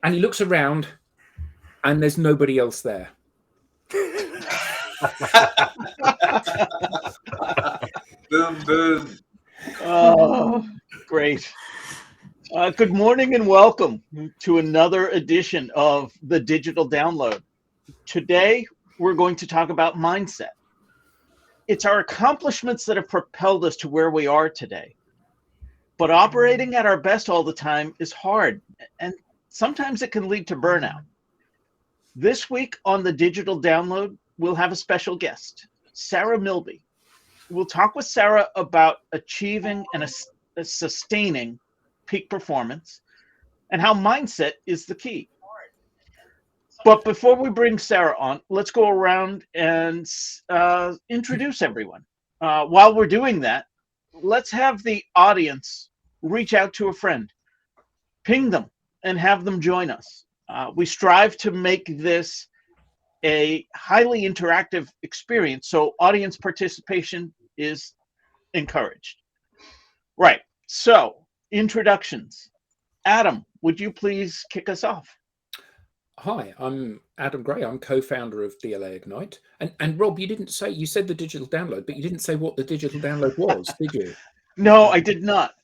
And he looks around and there's nobody else there. Boom, boom. Oh, great. Good morning and welcome to another edition of the Digital Download. Today, we're going to talk about mindset. It's our accomplishments that have propelled us to where we are today. But operating at our best all the time is hard, and sometimes it can lead to burnout. This week on the Digital Download, we'll have a special guest, Sarah Milby. We'll talk with Sarah about achieving and sustaining peak performance and how mindset is the key. But before we bring Sarah on, let's go around and introduce everyone. While we're doing that, let's have the audience reach out to a friend, ping them, and have them join us. We strive to make this a highly interactive experience, so audience participation is encouraged. Right, so introductions. Adam, would you please kick us off? Hi, I'm Adam Gray. I'm co-founder of DLA Ignite. And Rob, you said the Digital Download, but you didn't say what the Digital Download was, did you? No, I did not.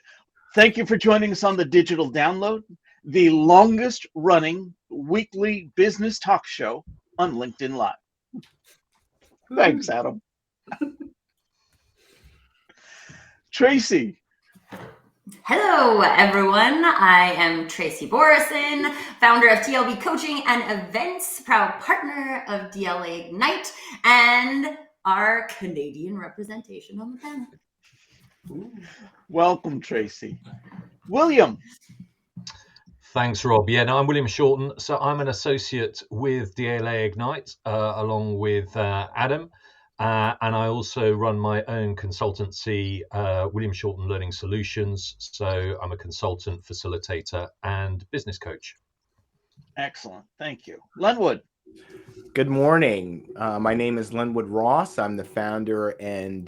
Thank you for joining us on the Digital Download, the longest running weekly business talk show on LinkedIn Live. Thanks, Adam. Tracy. Hello, everyone. I am Tracy Borison, founder of TLB Coaching and Events, proud partner of DLA Ignite, and our Canadian representation on the panel. Ooh. Welcome, Tracy. William. Thanks, Rob. Yeah, no, I'm William Shorten. So I'm an associate with DLA Ignite, along with Adam. And I also run my own consultancy, William Shorten Learning Solutions. So I'm a consultant, facilitator, and business coach. Excellent. Thank you. Lenwood. Good morning. My name is Lenwood Ross. I'm the founder and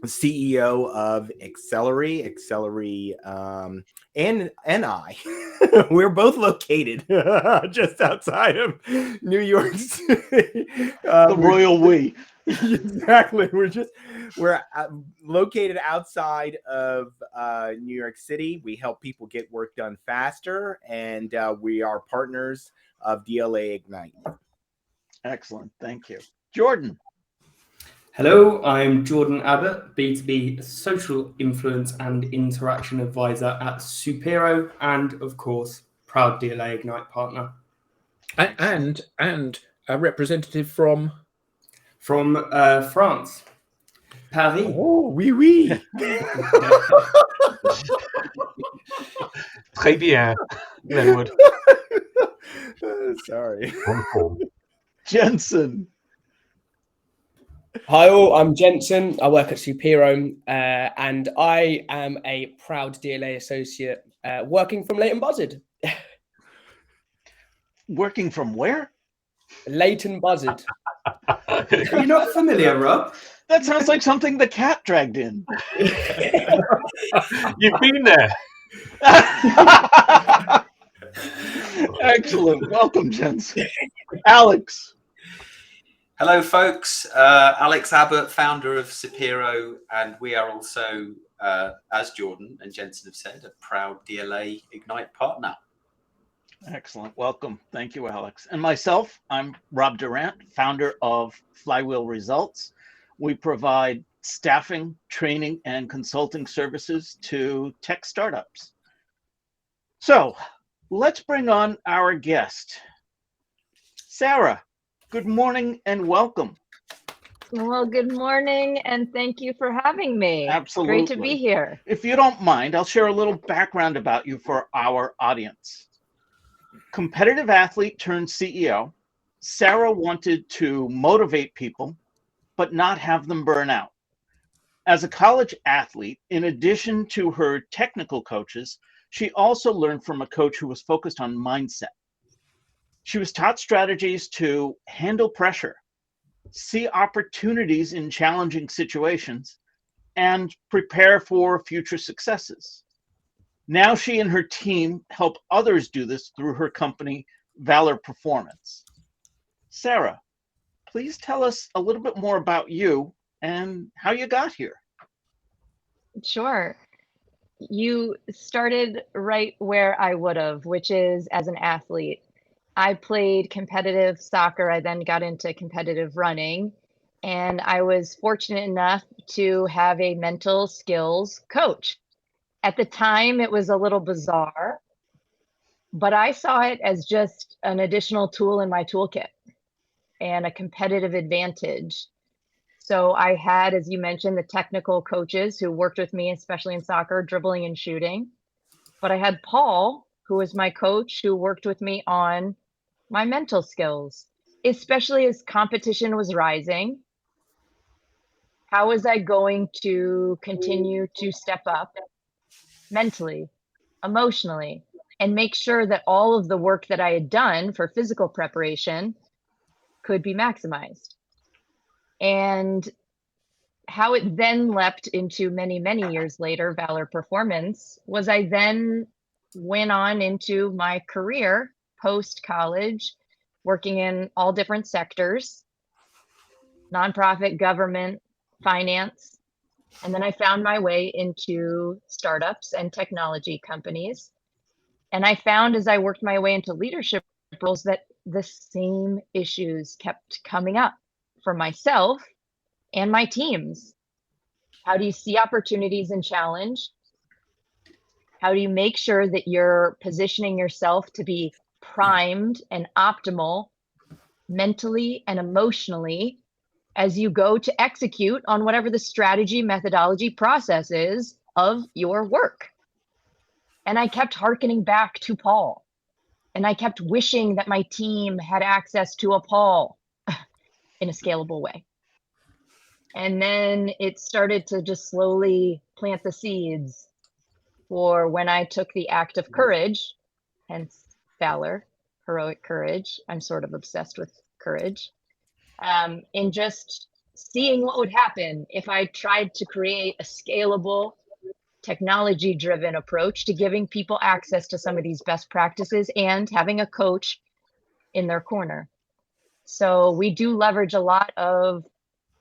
CEO of Accelerate, and I. We're both located just outside of New York City. The royal we. Exactly. We're located outside of New York City. We help people get work done faster, and we are partners of DLA Ignite. Excellent. Thank you. Jordan. Hello, I'm Jordan Abbott, B2B social influence and interaction advisor at Supero, and of course, proud DLA Ignite partner. And a representative from France, Paris. Oh, oui. Très bien, Lenwood. Sorry. Jensen. Hi all, I'm Jensen. I work at Supero, and I am a proud DLA associate working from Leighton Buzzard. Working from where? Leighton Buzzard. Are you not familiar, Rob? That sounds like something the cat dragged in. You've been there. Excellent. Welcome, Jensen. Alex. Hello, folks. Alex Abbott, founder of Supero, and we are also, as Jordan and Jensen have said, a proud DLA Ignite partner. Excellent. Welcome. Thank you, Alex. And myself, I'm Rob Durant, founder of Flywheel Results. We provide staffing, training, and consulting services to tech startups. So let's bring on our guest. Sarah, good morning and welcome. Well, good morning, and thank you for having me. Absolutely. Great to be here. If you don't mind, I'll share a little background about you for our audience. Competitive athlete turned CEO, Sarah wanted to motivate people, but not have them burn out. As a college athlete, in addition to her technical coaches, she also learned from a coach who was focused on mindset. She was taught strategies to handle pressure, see opportunities in challenging situations, and prepare for future successes. Now she and her team help others do this through her company, Valor Performance. Sarah, please tell us a little bit more about you and how you got here. Sure. You started right where I would have, which is as an athlete. I played competitive soccer. I then got into competitive running, and I was fortunate enough to have a mental skills coach. At the time, it was a little bizarre, but I saw it as just an additional tool in my toolkit and a competitive advantage. So I had, as you mentioned, the technical coaches who worked with me, especially in soccer, dribbling and shooting. But I had Paul, who was my coach, who worked with me on my mental skills, especially as competition was rising. How was I going to continue to step up mentally, emotionally, and make sure that all of the work that I had done for physical preparation could be maximized? And how it then leapt into many, many years later, Valor Performance, was I then went on into my career post-college, working in all different sectors, nonprofit, government, finance. And then I found my way into startups and technology companies. And I found as I worked my way into leadership roles that the same issues kept coming up for myself and my teams. How do you see opportunities and challenge? How do you make sure that you're positioning yourself to be primed and optimal mentally and emotionally as you go to execute on whatever the strategy, methodology, process is of your work? And I kept hearkening back to Paul. And I kept wishing that my team had access to a Paul in a scalable way. And then it started to just slowly plant the seeds for when I took the act of courage, hence valor, heroic courage. I'm sort of obsessed with courage. In just seeing what would happen if I tried to create a scalable, technology-driven approach to giving people access to some of these best practices and having a coach in their corner. So we do leverage a lot of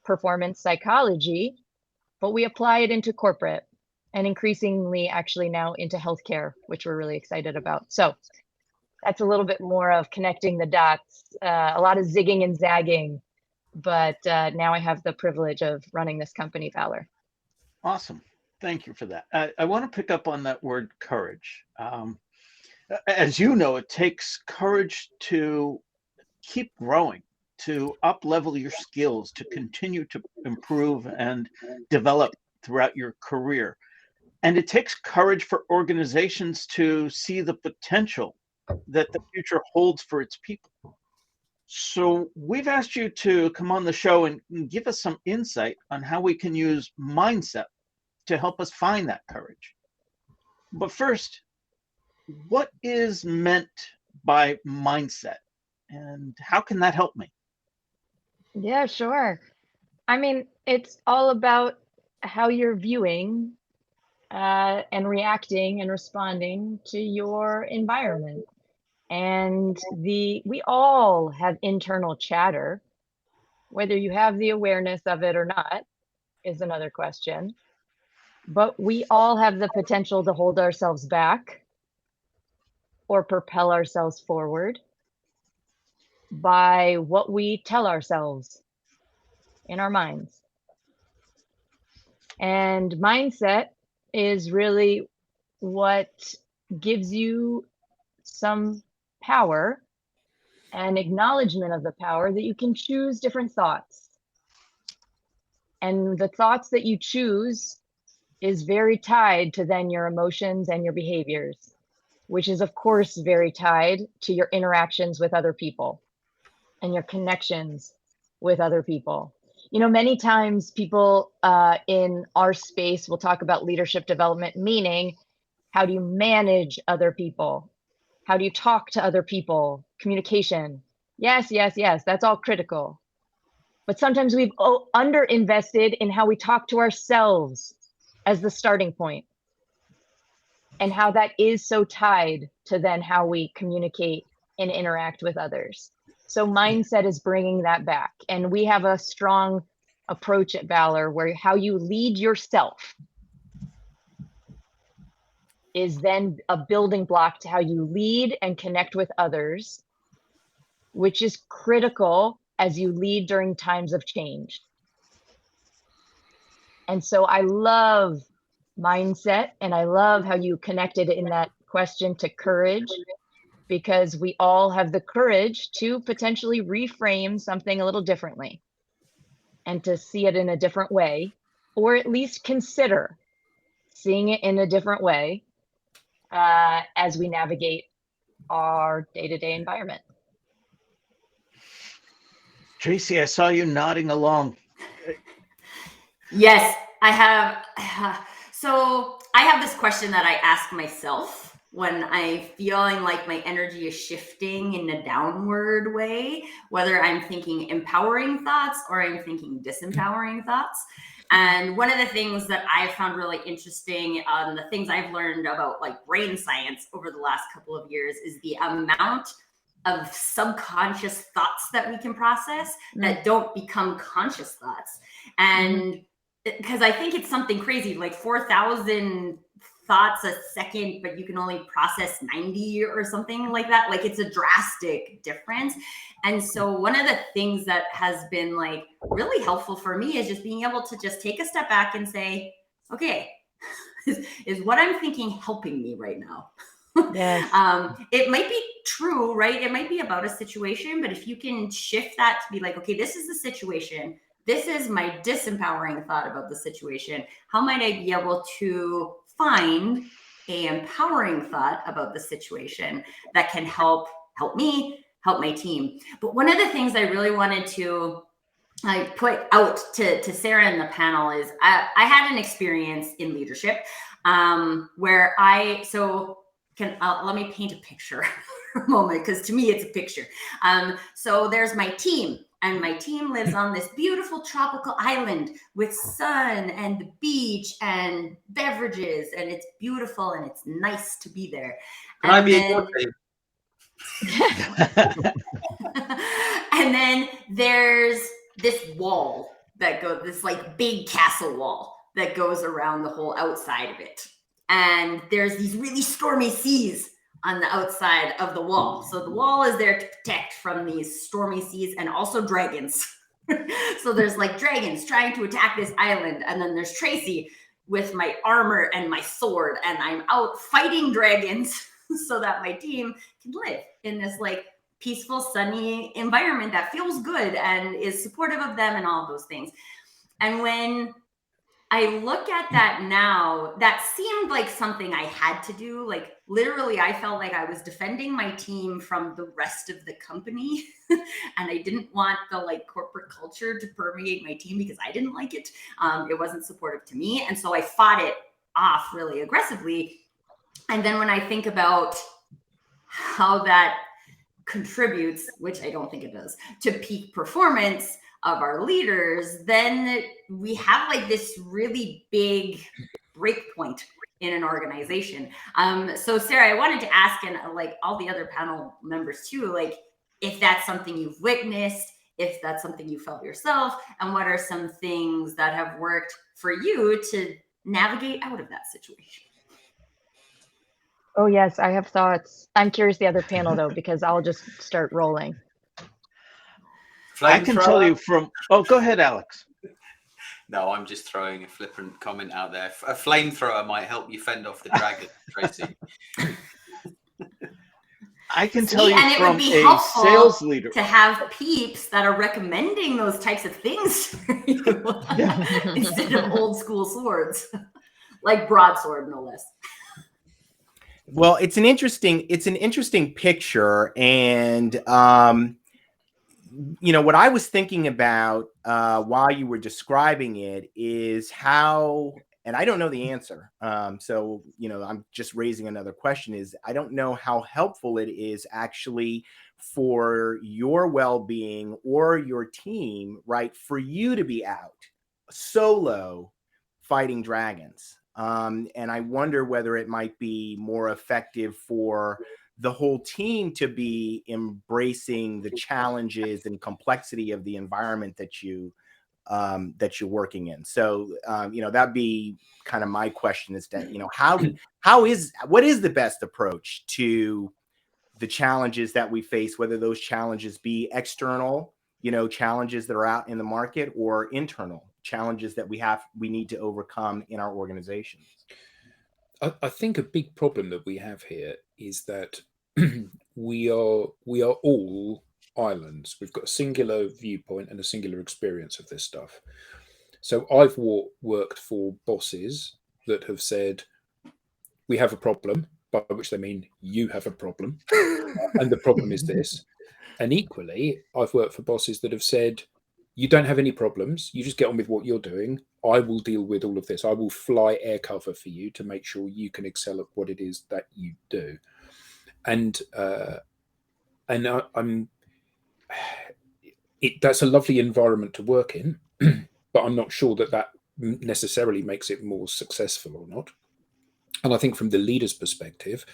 performance psychology, but we apply it into corporate and increasingly actually now into healthcare, which we're really excited about. So that's a little bit more of connecting the dots, a lot of zigging and zagging, but now I have the privilege of running this company, Valor. Awesome. Thank you for that. I want to pick up on that word courage. As you know, it takes courage to keep growing, to up-level your skills, to continue to improve and develop throughout your career. And it takes courage for organizations to see the potential that the future holds for its people. So we've asked you to come on the show and give us some insight on how we can use mindset to help us find that courage. But first, what is meant by mindset and how can that help me? Yeah, sure. I mean, it's all about how you're viewing and reacting and responding to your environment. And we all have internal chatter. Whether you have the awareness of it or not is another question. But we all have the potential to hold ourselves back or propel ourselves forward by what we tell ourselves in our minds. And mindset is really what gives you some power and acknowledgement of the power that you can choose different thoughts. And the thoughts that you choose is very tied to then your emotions and your behaviors, which is of course very tied to your interactions with other people and your connections with other people. You know, many times people in our space will talk about leadership development, meaning how do you manage other people? How do you talk to other people? Communication. Yes, yes, yes, that's all critical. But sometimes we've underinvested in how we talk to ourselves as the starting point. and how that is so tied to then how we communicate and interact with others. So mindset is bringing that back. And we have a strong approach at Valor where how you lead yourself is then a building block to how you lead and connect with others, which is critical as you lead during times of change. And so I love mindset, and I love how you connected in that question to courage, because we all have the courage to potentially reframe something a little differently and to see it in a different way, or at least consider seeing it in a different way as we navigate our day-to-day environment. Tracy, I saw you nodding along. Yes, I have. So I have this question that I ask myself when I'm feeling like my energy is shifting in a downward way, whether I'm thinking empowering thoughts or I'm thinking disempowering thoughts. And one of the things that I've found really interesting, the things I've learned about like brain science over the last couple of years, is the amount of subconscious thoughts that we can process that don't become conscious thoughts. And because I think it's something crazy, like 4,000 thoughts a second, but you can only process 90 or something like that. Like, it's a drastic difference. And so one of the things that has been like really helpful for me is just being able to just take a step back and say, okay, is what I'm thinking helping me right now? Yes. It might be true, right? It might be about a situation, but if you can shift that to be like, okay, this is the situation. This is my disempowering thought about the situation. How might I be able to find an empowering thought about the situation that can help me, help my team? But one of the things I really wanted to put out to Sarah in the panel is I had an experience in leadership where let me paint a picture for a moment, because to me it's a picture. So there's my team, and my team lives on this beautiful tropical island with sun and the beach and beverages, and it's beautiful and it's nice to be there. Can I be in your team? And then there's this wall that goes, this like big castle wall that goes around the whole outside of it. And there's these really stormy seas on the outside of the wall. So the wall is there to protect from these stormy seas, and also dragons. So there's like dragons trying to attack this island. And then there's Tracy with my armor and my sword, and I'm out fighting dragons so that my team can live in this like peaceful, sunny environment that feels good and is supportive of them and all of those things. And when I look at that now, that seemed like something I had to do. Like, literally, I felt like I was defending my team from the rest of the company. And I didn't want the like corporate culture to permeate my team because I didn't like it. It wasn't supportive to me. And so I fought it off really aggressively. And then when I think about how that contributes, which I don't think it does, to peak performance of our leaders, then we have like this really big break point in an organization. So Sarah, I wanted to ask, and like all the other panel members too, like if that's something you've witnessed, if that's something you felt yourself, and what are some things that have worked for you to navigate out of that situation? Oh, yes, I have thoughts. I'm curious the other panel though, because I'll just start rolling. I can tell you from, oh, go ahead, Alex. No, I'm just throwing a flippant comment out there. A flamethrower might help you fend off the dragon, Tracy. I can tell you and from it would be a helpful sales leader to have peeps that are recommending those types of things for you instead of old school swords, like broadsword, no less. Well, it's an interesting picture, and you know what I was thinking about while you were describing it is how, and I don't know the answer. So you know, I'm just raising another question. Is I don't know how helpful it is actually for your well-being or your team, right? For you to be out solo fighting dragons. And I wonder whether it might be more effective for the whole team to be embracing the challenges and complexity of the environment that you're working in. So, that'd be kind of my question is that, what is the best approach to the challenges that we face, whether those challenges be external, challenges that are out in the market, or internal challenges that we need to overcome in our organizations? I think a big problem that we have here is that we are all islands. We've got a singular viewpoint and a singular experience of this stuff. So I've worked for bosses that have said, we have a problem, by which they mean you have a problem, and the problem is this. And equally, I've worked for bosses that have said, you don't have any problems, you just get on with what you're doing. I will deal with all of this. I will fly air cover for you to make sure you can excel at what it is that you do. And that's a lovely environment to work in, but I'm not sure that necessarily makes it more successful or not. And I think from the leader's perspective,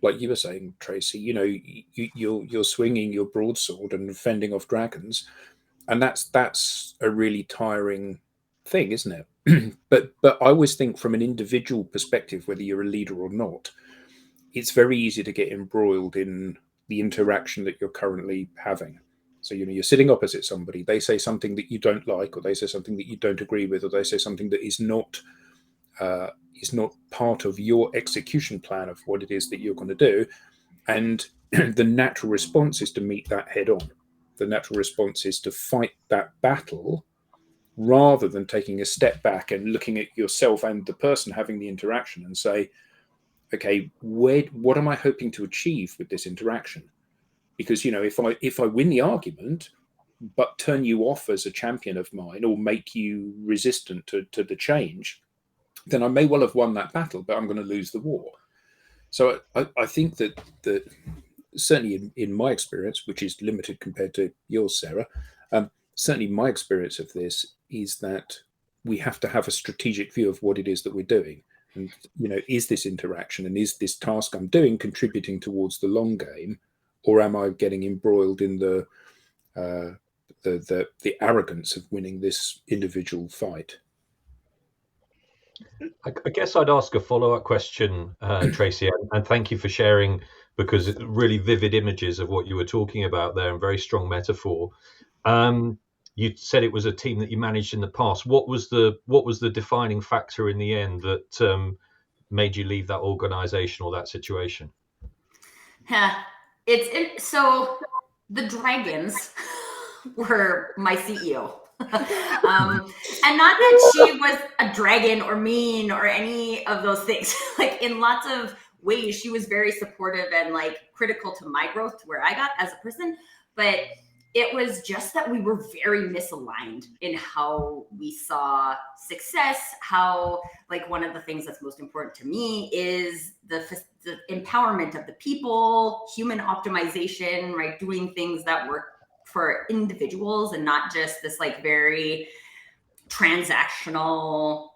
like you were saying, Tracy, you're swinging your broadsword and fending off dragons, and that's a really tiring thing, isn't it? But I always think from an individual perspective, whether you're a leader or not, it's very easy to get embroiled in the interaction that you're currently having. So, you're sitting opposite somebody, they say something that you don't like, or they say something that you don't agree with, or they say something that is not part of your execution plan of what it is that you're going to do. And the natural response is to meet that head on. The natural response is to fight that battle rather than taking a step back and looking at yourself and the person having the interaction and say, okay, what am I hoping to achieve with this interaction? Because, if I win the argument, but turn you off as a champion of mine or make you resistant to the change, then I may well have won that battle, but I'm going to lose the war. So I think that certainly in my experience, which is limited compared to yours, Sarah, certainly my experience of this is that we have to have a strategic view of what it is that we're doing. And, is this interaction and is this task I'm doing contributing towards the long game, or am I getting embroiled in the arrogance of winning this individual fight? I guess I'd ask a follow-up question, Tracy, and thank you for sharing, because it's really vivid images of what you were talking about there and very strong metaphor. You said it was a team that you managed in the past. What was the defining factor in the end that made you leave that organization or that situation? So the dragons were my CEO. And not that she was a dragon or mean or any of those things. Like, in lots of ways, she was very supportive and critical to my growth, to where I got as a person. But it was just that we were very misaligned in how we saw success, how one of the things that's most important to me is the empowerment of the people, human optimization, right? Doing things that work for individuals and not just this very transactional,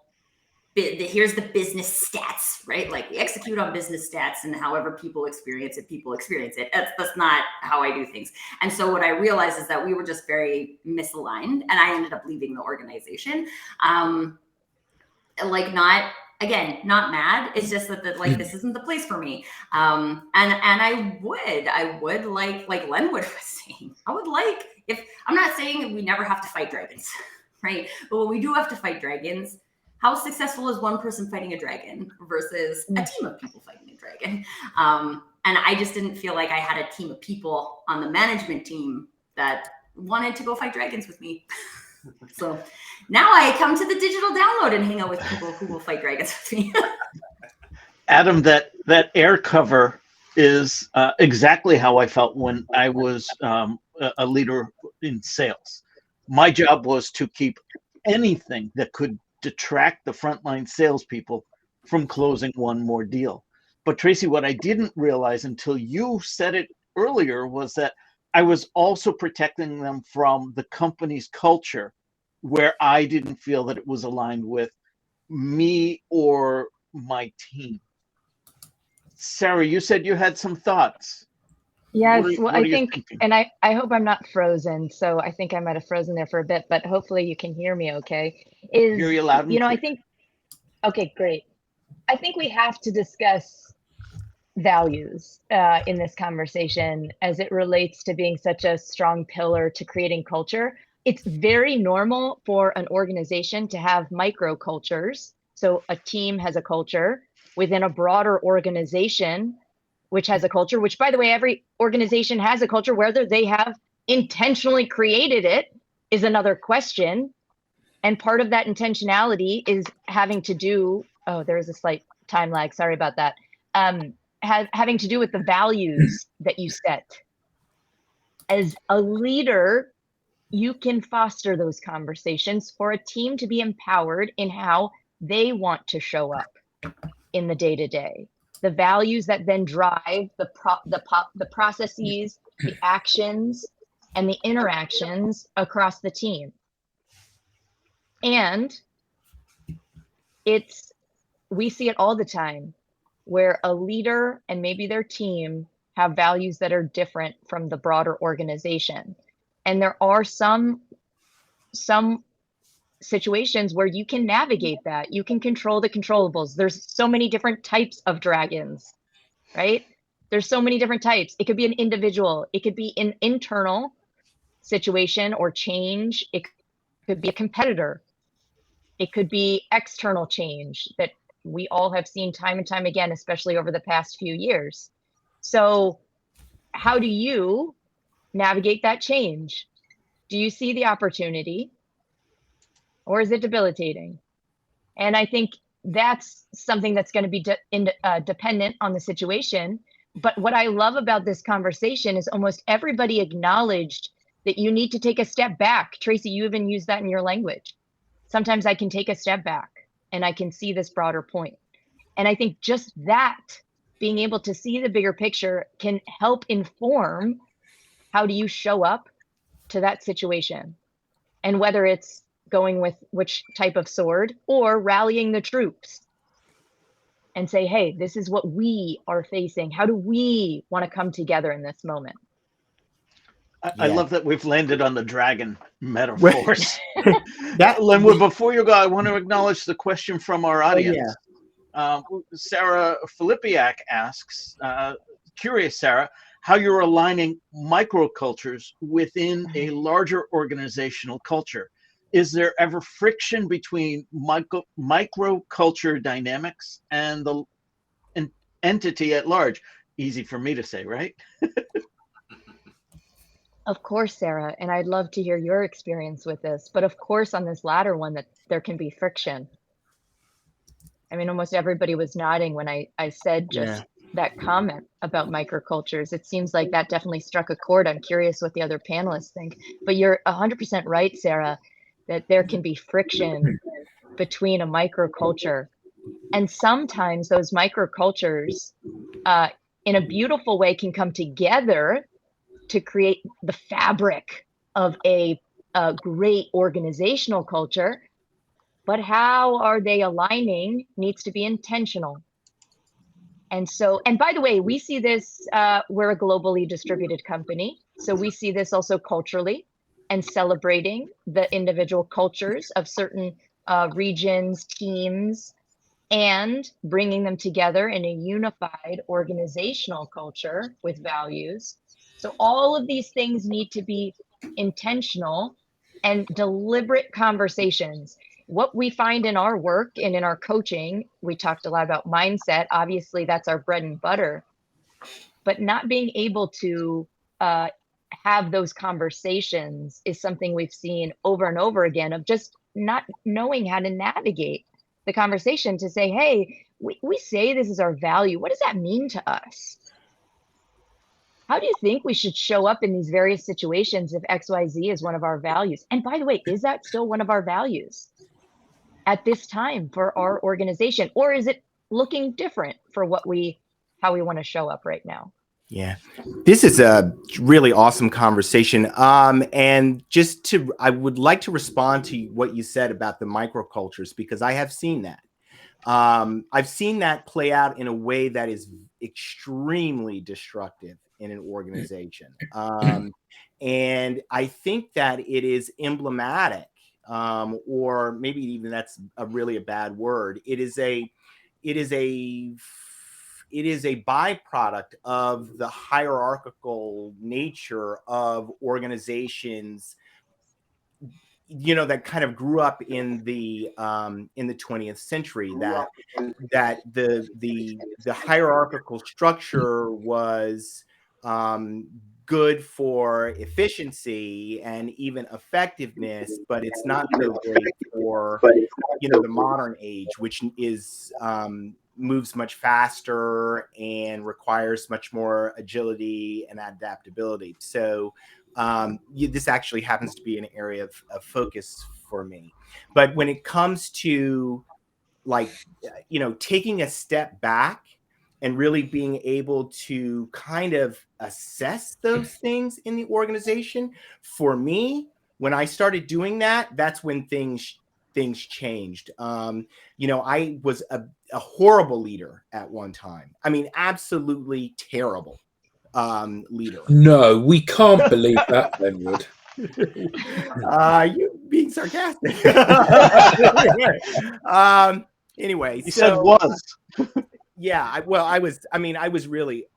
here's the business stats, right? We execute on business stats, and however people experience it. That's not how I do things. And so what I realized is that we were just very misaligned, and I ended up leaving the organization. Not mad. It's just that this isn't the place for me. And I would like Lenwood was saying, if I'm not saying we never have to fight dragons, right? But when we do have to fight dragons, how successful is one person fighting a dragon versus a team of people fighting a dragon? And I just didn't feel like I had a team of people on the management team that wanted to go fight dragons with me. So now I come to the digital download and hang out with people who will fight dragons with me. Adam, that air cover is exactly how I felt when I was a leader in sales. My job was to keep anything that could detract the frontline salespeople from closing one more deal. But Tracy, what I didn't realize until you said it earlier was that I was also protecting them from the company's culture, where I didn't feel that it was aligned with me or my team? Sarah, you said you had some thoughts. Yes, What well, are I you think, thinking? and I hope I'm not frozen. So I think I might have frozen there for a bit, but hopefully you can hear me okay. Hear you loud and I clear. think, okay, great. I think we have to discuss values in this conversation as it relates to being such a strong pillar to creating culture. It's very normal for an organization to have micro cultures. So a team has a culture within a broader organization, which has a culture, which, by the way, every organization has a culture. Whether they have intentionally created it is another question. And part of that intentionality is having to do, oh, there's a slight time lag. Sorry about that. Having to do with the values that you set. As a leader, you can foster those conversations for a team to be empowered in how they want to show up in the day-to-day. The values that then drive the processes, the actions, and the interactions across the team. And we see it all the time where a leader and maybe their team have values that are different from the broader organization. And there are some situations where you can navigate that. You can control the controllables. There's so many different types of dragons, right? There's so many different types. It could be an individual. It could be an internal situation or change. It could be a competitor. It could be external change that we all have seen time and time again, especially over the past few years. So how do you navigate that change? Do you see the opportunity, or is it debilitating? And I think that's something that's going to be dependent on the situation. But what I love about this conversation is almost everybody acknowledged that you need to take a step back. Tracy, you even use that in your language. Sometimes I can take a step back and I can see this broader point. And I think just that, being able to see the bigger picture, can help inform how do you show up to that situation. And whether it's going with which type of sword or rallying the troops and say, hey, this is what we are facing. How do we want to come together in this moment? I love that we've landed on the dragon metaphors. Linwood, before you go, I want to acknowledge the question from our audience. Sarah Filipiak asks, curious, Sarah, how you're aligning microcultures within a larger organizational culture. Is there ever friction between microculture dynamics and the entity at large? Easy for me to say, right? Of course, Sarah, and I'd love to hear your experience with this, but of course on this latter one that there can be friction. I mean, almost everybody was nodding when I said just that comment about microcultures. It seems like that definitely struck a chord. I'm curious what the other panelists think, but you're 100% right, Sarah, that there can be friction between a microculture. And sometimes those microcultures in a beautiful way can come together to create the fabric of a great organizational culture. But how are they aligning needs to be intentional. And so, and by the way, we see this, we're a globally distributed company. So we see this also culturally and celebrating the individual cultures of certain regions, teams, and bringing them together in a unified organizational culture with values. So all of these things need to be intentional and deliberate conversations. What we find in our work and in our coaching, we talked a lot about mindset. Obviously, that's our bread and butter. But not being able to have those conversations is something we've seen over and over again, of just not knowing how to navigate the conversation to say, hey, we say this is our value. What does that mean to us? How do you think we should show up in these various situations if XYZ is one of our values? And by the way, is that still one of our values at this time for our organization? Or is it looking different for how we want to show up right now? Yeah, this is a really awesome conversation. And I would like to respond to what you said about the microcultures, because I have seen that. I've seen that play out in a way that is extremely destructive in an organization. And I think that it is emblematic, or maybe even that's really a bad word. It is a byproduct of the hierarchical nature of organizations, that kind of grew up in the 20th century, that the hierarchical structure was good for efficiency and even effectiveness, but it's not so great for the modern age, which is moves much faster and requires much more agility and adaptability. So this actually happens to be an area of focus for me. But when it comes to taking a step back and really being able to kind of assess those things in the organization, for me, when I started doing that, that's when things changed. I was a horrible leader at one time. I mean, absolutely terrible leader. No, we can't believe that, Benwood. You being sarcastic. Anyway, You said was. Yeah, I was really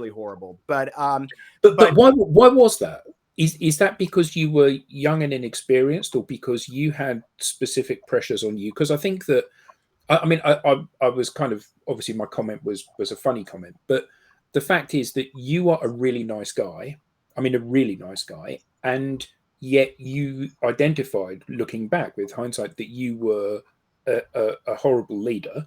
horrible. But why was that? Is that because you were young and inexperienced, or because you had specific pressures on you? Because I think that I was kind of, obviously my comment was a funny comment, but the fact is that you are a really nice guy. I mean, a really nice guy, and yet you identified, looking back with hindsight, that you were a horrible leader.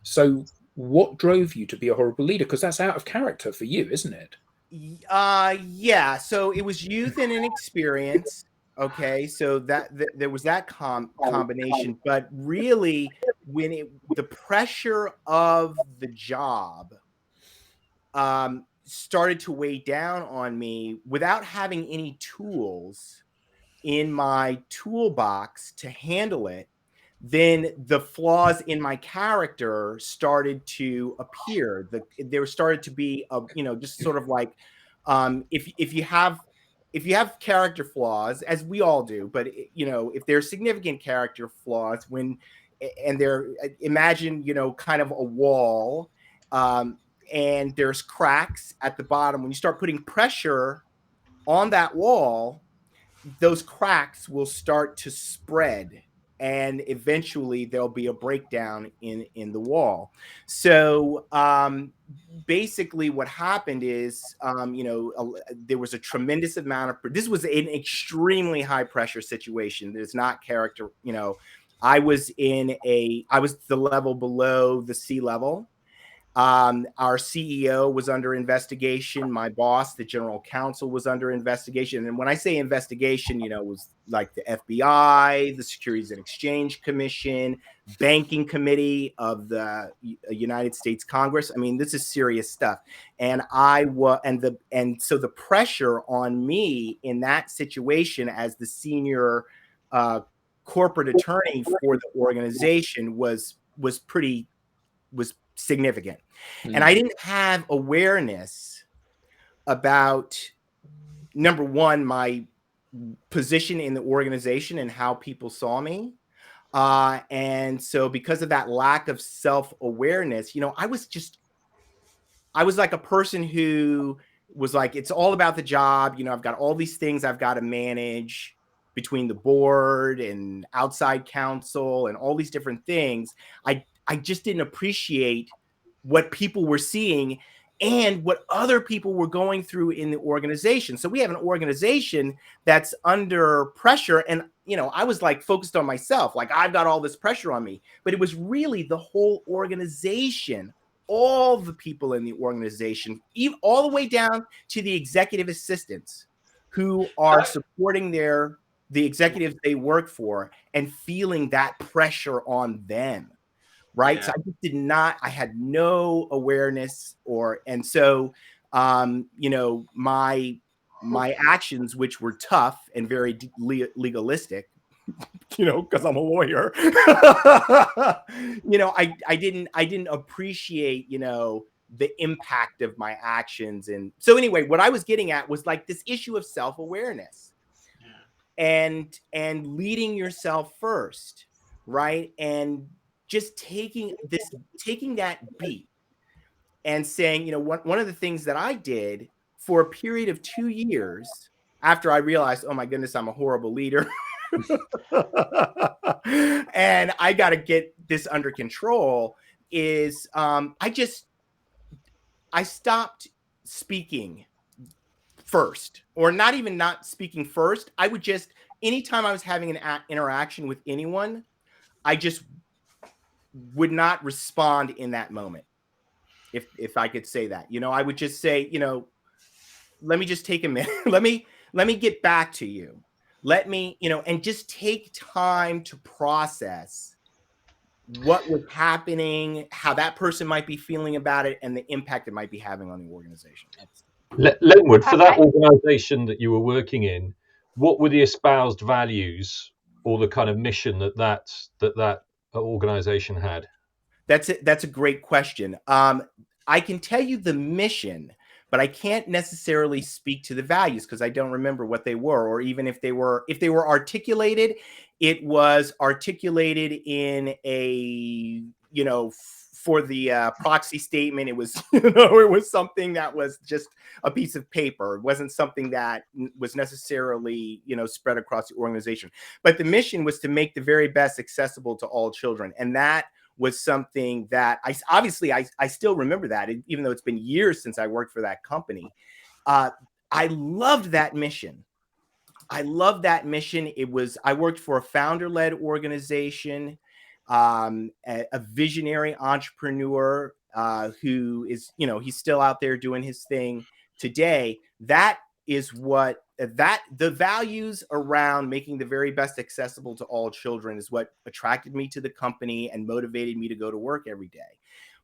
So what drove you to be a horrible leader? Because that's out of character for you, isn't it? Yeah. So it was youth and inexperience. Okay, so that there was that combination, but really, when the pressure of the job started to weigh down on me without having any tools in my toolbox to handle it, then the flaws in my character started to appear. There started to be just sort of like, if you have character flaws, as we all do, but if there's significant character flaws, imagine kind of a wall, and there's cracks at the bottom. When you start putting pressure on that wall, those cracks will start to spread, and eventually there'll be a breakdown in the wall. So basically what happened is, there was a tremendous amount of, this was an extremely high pressure situation. There's not character, I was the level below the C level. Our CEO was under investigation. My boss, the general counsel, was under investigation. And when I say investigation, it was like the FBI, the Securities and Exchange Commission, Banking Committee of the United States Congress. I mean, this is serious stuff. And so the pressure on me in that situation as the senior corporate attorney for the organization was significant. And I didn't have awareness about, number one, my position in the organization and how people saw me. And so because of that lack of self-awareness, I was like a person who was like, it's all about the job. I've got all these things I've got to manage between the board and outside counsel and all these different things. I just didn't appreciate what people were seeing and what other people were going through in the organization. So we have an organization that's under pressure. And, I was like focused on myself, like I've got all this pressure on me, but it was really the whole organization, all the people in the organization, even all the way down to the executive assistants who are supporting the executives they work for and feeling that pressure on them. Right. Yeah. So I just I had no awareness and so, my actions, which were tough and very legalistic, because I'm a lawyer. I didn't appreciate, the impact of my actions. And so anyway, what I was getting at was like this issue of self-awareness and leading yourself first, right? And just taking that beat and saying, one of the things that I did for a period of 2 years after I realized, oh my goodness, I'm a horrible leader. And I got to get this under control is I stopped speaking first, or not speaking first. I would just, anytime I was having an interaction with anyone, I just would not respond in that moment. If I could say that, I would just say, let me just take a minute. Let me get back to you. Let me, and just take time to process what was happening, how that person might be feeling about it, and the impact it might be having on the organization. Lenwood, for that organization that you were working in, what were the espoused values or the kind of mission that organization had? That's a great question. I can tell you the mission, but I can't necessarily speak to the values because I don't remember what they were, or even if they were articulated. It was articulated in a, for the proxy statement. It was, it was something that was just a piece of paper. It wasn't something that was necessarily, spread across the organization. But the mission was to make the very best accessible to all children. And that was something that I still remember that, even though it's been years since I worked for that company. I loved that mission. I worked for a founder-led organization, a visionary entrepreneur who is, he's still out there doing his thing today. That is what the values around making the very best accessible to all children is what attracted me to the company and motivated me to go to work every day.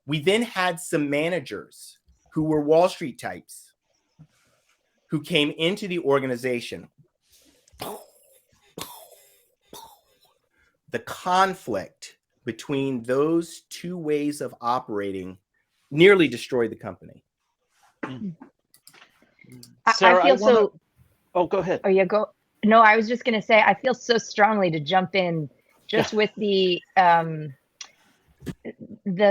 We then had some managers who were Wall Street types who came into the organization. The conflict between those two ways of operating nearly destroyed the company. Sarah, I feel Oh, go ahead. Oh, yeah, go. No, I was just going to say, I feel so strongly to jump in just with the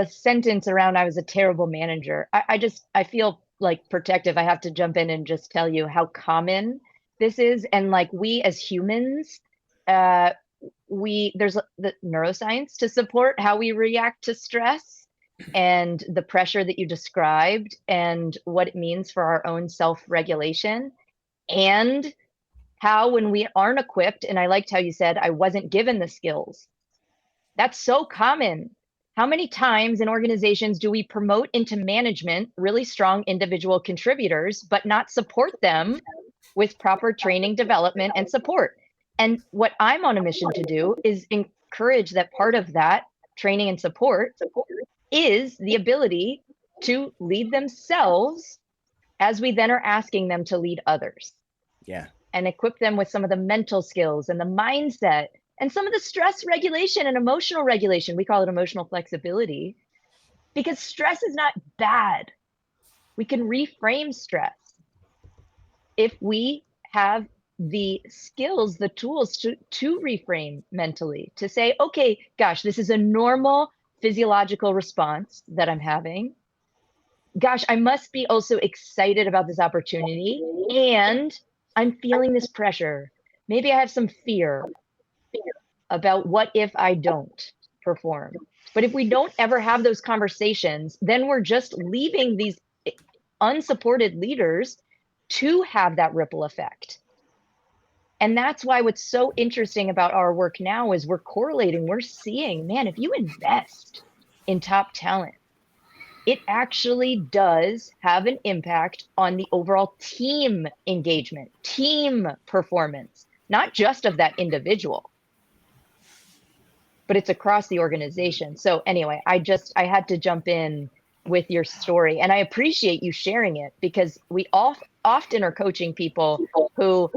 sentence around, I was a terrible manager. I feel like protective. I have to jump in and just tell you how common this is. And like we as humans, there's the neuroscience to support how we react to stress and the pressure that you described and what it means for our own self-regulation. And how when we aren't equipped, and I liked how you said, I wasn't given the skills. That's so common. How many times in organizations do we promote into management really strong individual contributors, but not support them with proper training, development, and support? And what I'm on a mission to do is encourage that part of that training and support is the ability to lead themselves as we then are asking them to lead others. Yeah. And equip them with some of the mental skills and the mindset and some of the stress regulation and emotional regulation. We call it emotional flexibility because stress is not bad. We can reframe stress if we have the skills, the tools to reframe mentally, to say, okay, gosh, this is a normal physiological response that I'm having. Gosh, I must be also excited about this opportunity, and I'm feeling this pressure. Maybe I have some fear about what if I don't perform. But if we don't ever have those conversations, then we're just leaving these unsupported leaders to have that ripple effect. And that's why what's so interesting about our work now is we're correlating, we're seeing, man, if you invest in top talent, it actually does have an impact on the overall team engagement, team performance, not just of that individual, but it's across the organization. So anyway, I had to jump in with your story, and I appreciate you sharing it because we often are coaching people who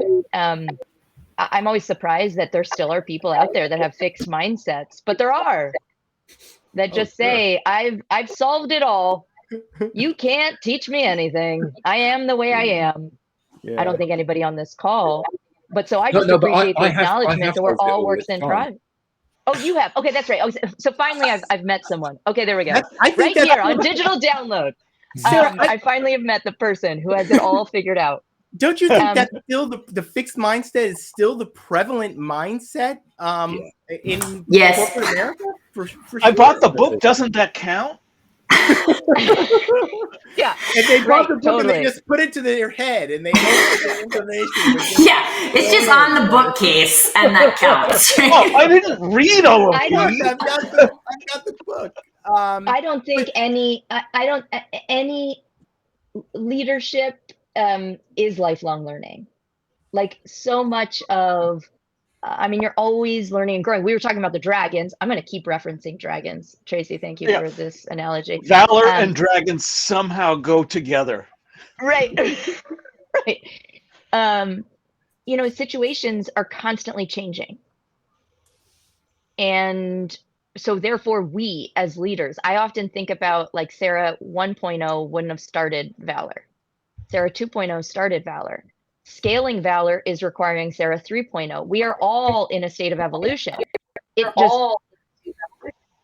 I'm always surprised that there still are people out there that have fixed mindsets, but there are that just say, I've solved it all. You can't teach me anything. I am the way I am. Yeah. I don't think anybody on this call, but so I No, just no, but appreciate the I have acknowledgement that we're solved it all all. works It's in fine. progress. Oh, you have. Okay, that's right. Oh, so finally, I've met someone. Okay, there we go. I think Right that's here on Digital Download. Sarah, I finally have met the person who has it all figured out. Don't you think that's still the fixed mindset is still the prevalent mindset in Yes. corporate America? For I sure. bought the book. Doesn't that count? Yeah. And they bought the book totally. and they just put it to their head and they hope that the information was just Yeah, it's just on the bookcase, and that counts. Oh, I didn't read all of I don't- these. I've got the book. I don't think any leadership is lifelong learning. Like so much of, I mean, you're always learning and growing. We were talking about the dragons. I'm going to keep referencing dragons. Tracy, thank you for this analogy. Valor and dragons somehow go together. Right. Right. You know, situations are constantly changing. And so therefore we as leaders, I often think about like Sarah 1.0 wouldn't have started Valor. Sarah 2.0 started Valor. Scaling Valor is requiring Sarah 3.0. We are all in a state of evolution. It just,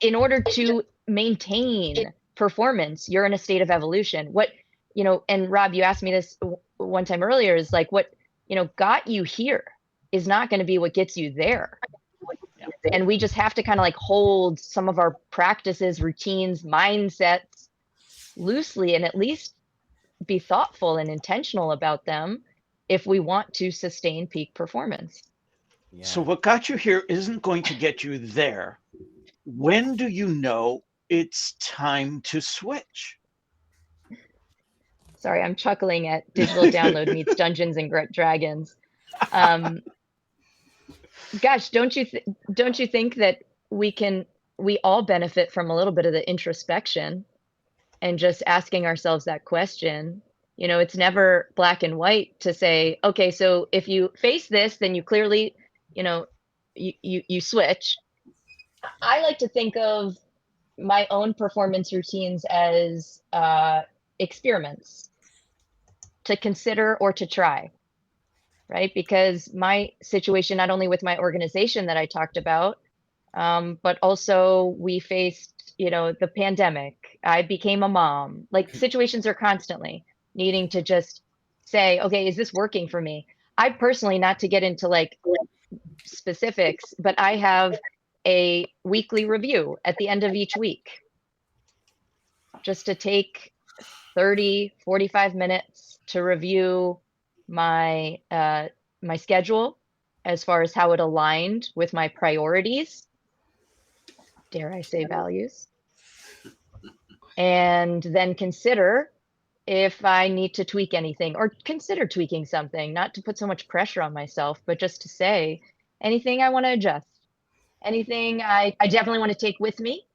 in order to maintain performance, you're in a state of evolution. What, you know, and Rob, you asked me this one time earlier, is like what, you know, got you here is not going to be what gets you there. And we just have to kind of like hold some of our practices, routines, mindsets loosely, and at least be thoughtful and intentional about them if we want to sustain peak performance. Yeah. So what got you here isn't going to get you there. When do you know it's time to switch? Sorry, I'm chuckling at Digital Download meets Dungeons and Dragons. Gosh, don't you think that we all benefit from a little bit of the introspection and just asking ourselves that question? You know, it's never black and white to say, okay, so if you face this, then you clearly, you know, you switch. I like to think of my own performance routines as experiments to consider or to try, right? Because my situation, not only with my organization that I talked about, but also we faced, you know, the pandemic. I became a mom. Like situations are constantly needing to just say, okay, is this working for me? I personally, not to get into like specifics, but I have a weekly review at the end of each week, just to take 30, 45 minutes to review my my schedule as far as how it aligned with my priorities, dare I say values, and then consider if I need to tweak anything or consider tweaking something, not to put so much pressure on myself, but just to say anything I want to adjust, anything I definitely want to take with me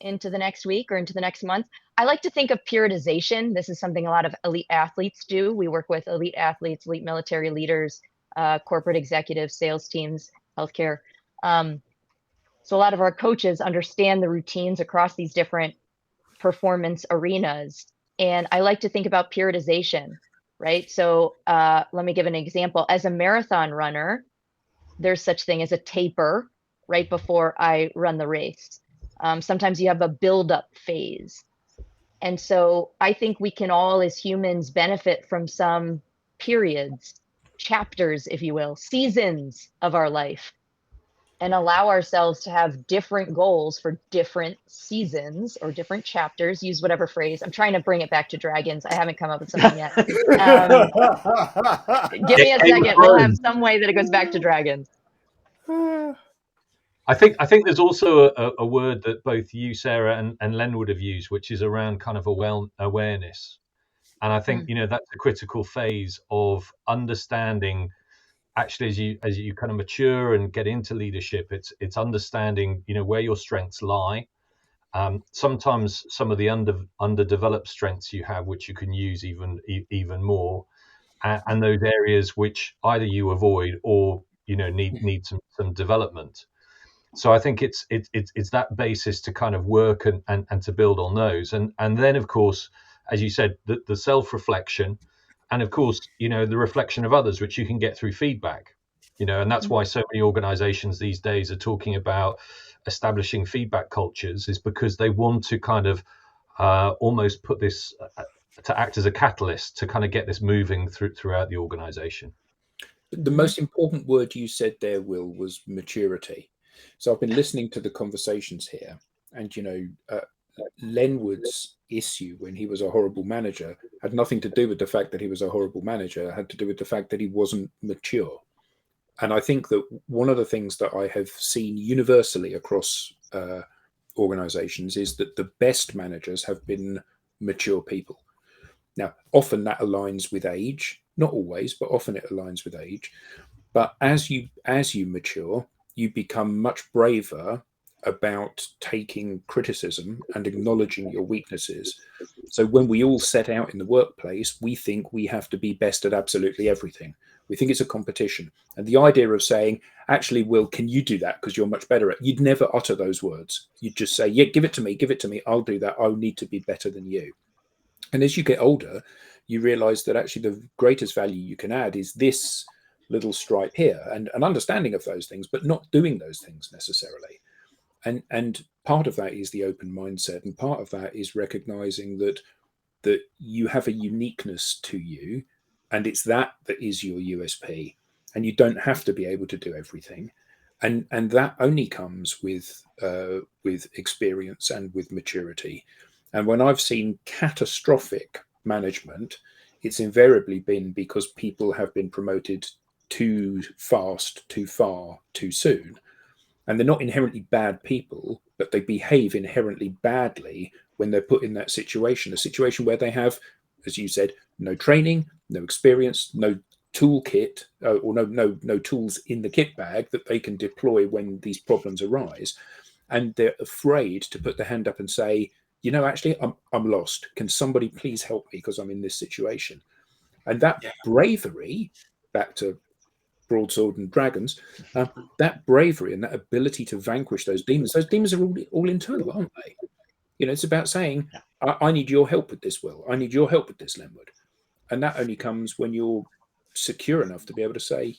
into the next week or into the next month. I like to think of periodization. This is something a lot of elite athletes do. We work with elite athletes, elite military leaders, corporate executives, sales teams, healthcare. So a lot of our coaches understand the routines across these different performance arenas. And I like to think about periodization, right? So let me give an example. As a marathon runner, there's such thing as a taper right before I run the race. Sometimes you have a build-up phase. And so I think we can all, as humans, benefit from some periods, chapters, if you will, seasons of our life, and allow ourselves to have different goals for different seasons or different chapters. Use whatever phrase. I'm trying to bring it back to dragons. I haven't come up with something yet. Give me a second. We'll have some way that it goes back to dragons. I think there's also a word that both you, Sarah, and Len would have used, which is around kind of awareness. And I think, you know, that's a critical phase of understanding. Actually, as you kind of mature and get into leadership, it's understanding, you know, where your strengths lie. Sometimes some of the underdeveloped strengths you have, which you can use even more, and those areas which either you avoid or need some development. So I think it's that basis to kind of work and to build on those, and then of course, as you said, the self-reflection, and of course the reflection of others, which you can get through feedback, and that's why so many organizations these days are talking about establishing feedback cultures, is because they want to kind of almost put this to act as a catalyst to kind of get this moving throughout the organization. The most important word you said there, Will, was maturity. So I've been listening to the conversations here, and Lenwood's issue when he was a horrible manager had nothing to do with the fact that he was a horrible manager. It had to do with the fact that he wasn't mature. And I think that one of the things that I have seen universally across organizations is that the best managers have been mature people. Now, often that aligns with age, not always, but often it aligns with age. But as you mature, you become much braver about taking criticism and acknowledging your weaknesses. So when we all set out in the workplace, we think we have to be best at absolutely everything. We think it's a competition. And the idea of saying, actually, Will, can you do that because you're much better at it? You'd never utter those words. You'd just say, yeah, give it to me, I'll do that. I'll need to be better than you. And as you get older, you realize that actually the greatest value you can add is this little stripe here, and an understanding of those things, but not doing those things necessarily. And part of that is the open mindset, and part of that is recognizing that you have a uniqueness to you, and it's that is your USP, and you don't have to be able to do everything, and that only comes with experience and with maturity. And when I've seen catastrophic management, it's invariably been because people have been promoted too fast, too far, too soon. And they're not inherently bad people, but they behave inherently badly when they're put in that situation, a situation where they have, as you said, no training, no experience, no toolkit, or no tools in the kit bag that they can deploy when these problems arise. And they're afraid to put their hand up and say, actually, I'm lost. Can somebody please help me because I'm in this situation? And that bravery, back to broadsword and dragons, that bravery and that ability to vanquish those demons are all internal, aren't they? It's about saying, I need your help with this, Will. I need your help with this, Lenwood. And that only comes when you're secure enough to be able to say,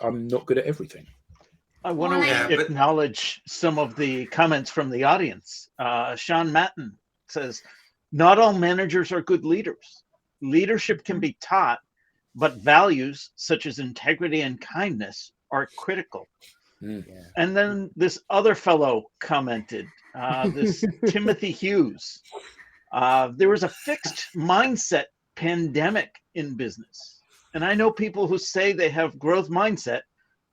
I'm not good at everything. I want to acknowledge some of the comments from the audience. Sean Matten says, not all managers are good leaders. Leadership can be taught, but values such as integrity and kindness are critical. And then this other fellow commented, this Timothy Hughes, there was a fixed mindset pandemic in business. And I know people who say they have growth mindset,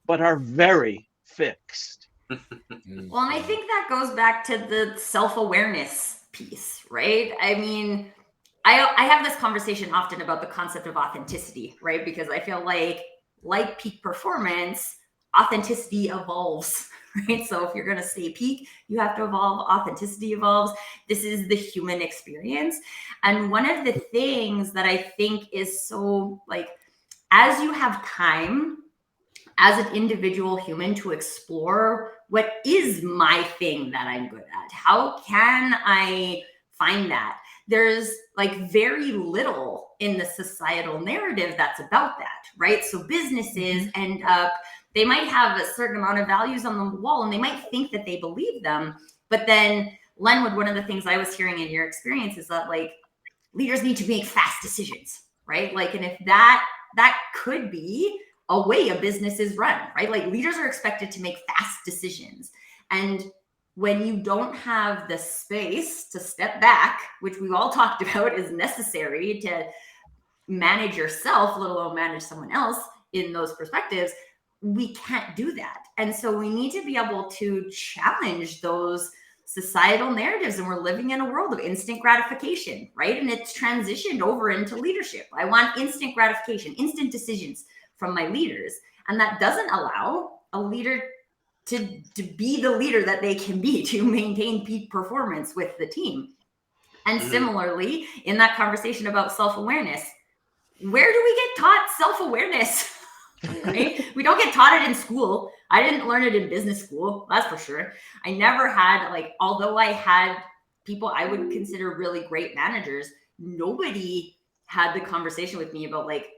but are very fixed. Well, and I think that goes back to the self-awareness piece, right? I mean, I have this conversation often about the concept of authenticity, right? Because I feel like peak performance, authenticity evolves, right? So if you're going to stay peak, you have to evolve. Authenticity evolves. This is the human experience. And one of the things that I think is so, as you have time as an individual human to explore what is my thing that I'm good at, how can I find that? There's very little in the societal narrative that's about that, right? So businesses end up, they might have a certain amount of values on the wall and they might think that they believe them. But then, Lenwood, one of the things I was hearing in your experience is that leaders need to make fast decisions, right? And if that could be a way a business is run, right? Leaders are expected to make fast decisions. And when you don't have the space to step back, which we've all talked about is necessary to manage yourself, let alone manage someone else in those perspectives, we can't do that. And so we need to be able to challenge those societal narratives. And we're living in a world of instant gratification, right? And it's transitioned over into leadership. I want instant gratification, instant decisions from my leaders. And that doesn't allow a leader to be the leader that they can be, to maintain peak performance with the team. And similarly, in that conversation about self-awareness, where do we get taught self-awareness? Right? We don't get taught it in school. I didn't learn it in business school, that's for sure. I never had, like, although I had people I would consider really great managers, nobody had the conversation with me about, like,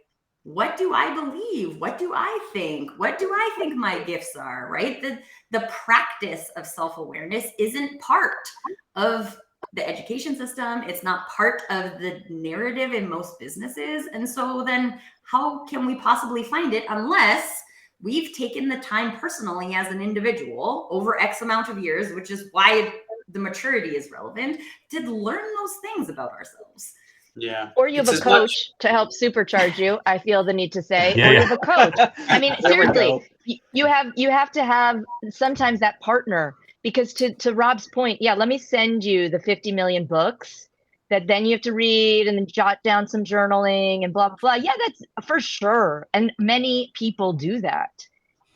what do I believe? What do I think? What do I think my gifts are, right? The practice of self-awareness isn't part of the education system. It's not part of the narrative in most businesses. And so then how can we possibly find it unless we've taken the time personally as an individual over X amount of years, which is why the maturity is relevant, to learn those things about ourselves. Yeah. Or you have a coach to help supercharge you, I feel the need to say. Yeah, or yeah. you have a coach. I mean, seriously, you have to have sometimes that partner, because to Rob's point, yeah, let me send you the 50 million books that then you have to read and then jot down some journaling and blah, blah, blah. Yeah, that's for sure. And many people do that.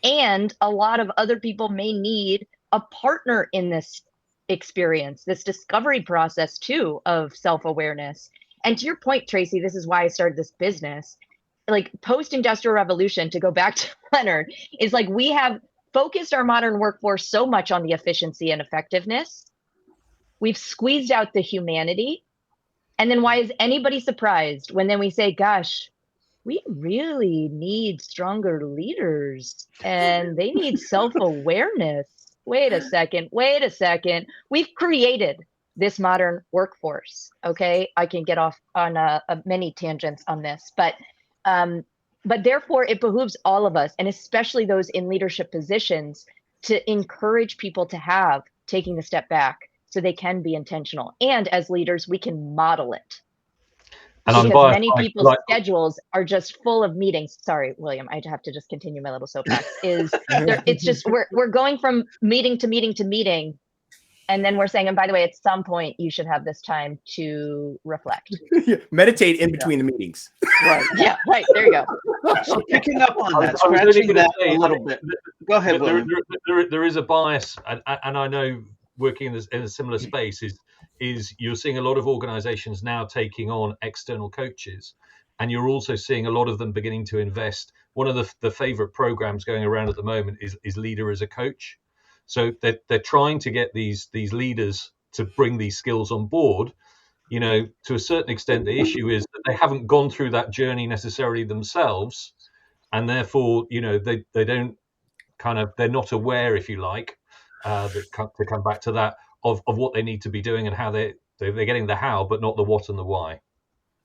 And a lot of other people may need a partner in this experience, this discovery process too, of self-awareness. And to your point, Tracy, this is why I started this business. Like, post-industrial revolution, to go back to Leonard, is like we have focused our modern workforce so much on the efficiency and effectiveness. We've squeezed out the humanity. And then why is anybody surprised when then we say, gosh, we really need stronger leaders and they need self-awareness. Wait a second. We've created this modern workforce. Okay, I can get off on many tangents on this, but therefore it behooves all of us, and especially those in leadership positions, to encourage people to have taking the step back so they can be intentional. And as leaders, we can model it. And Because many people's schedules are just full of meetings. Sorry, William, I have to just continue my little soapbox. It's just we're going from meeting to meeting to meeting, and then we're saying, and by the way, at some point you should have this time to reflect. Meditate in between the meetings. Right. Yeah. Right. There you go. So picking up on that, scratching that a little bit. Go ahead, William. There is a bias, and I know working in a similar space is you're seeing a lot of organizations now taking on external coaches, and you're also seeing a lot of them beginning to invest. One of the favorite programs going around at the moment is Leader as a Coach. So they're trying to get these leaders to bring these skills on board. You know, to a certain extent, the issue is that they haven't gone through that journey necessarily themselves, and therefore, you know, they don't they're not aware, if you like, to come back to that of what they need to be doing and how they're getting the how, but not the what and the why.